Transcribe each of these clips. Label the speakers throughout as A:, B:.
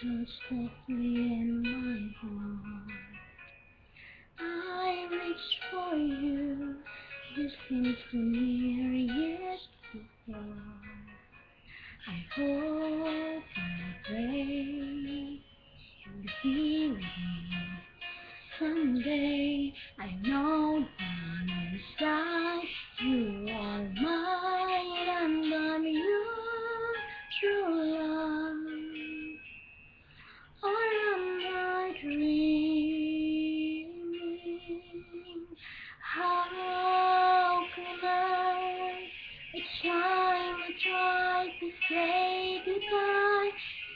A: so softly in my heart. I reach for you, you seem so near, yet so far. I hope and pray you'll be with me someday. I know down inside you are mine and I'm your true love. Or am I dreaming? How can I? Each time I try to say goodbye,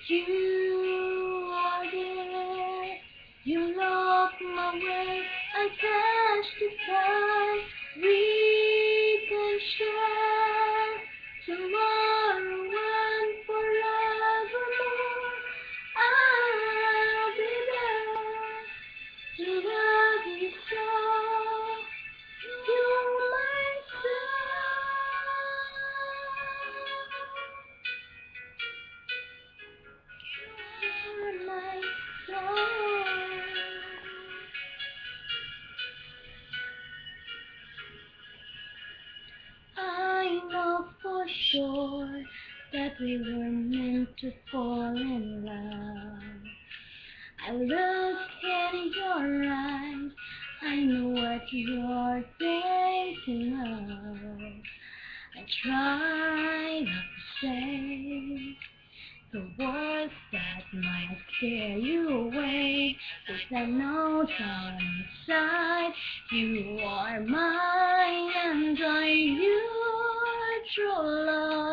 A: you are there. You look my way, I testify. We can share tomorrow and forevermore. I'll be there to love you so. You're my soul. You're my soul. I know for sure that we were meant to fall in love. I look in your eyes, I know what you're thinking of. I try not to say the words that might scare you away, 'cause I know down inside you are mine and I'm your true love.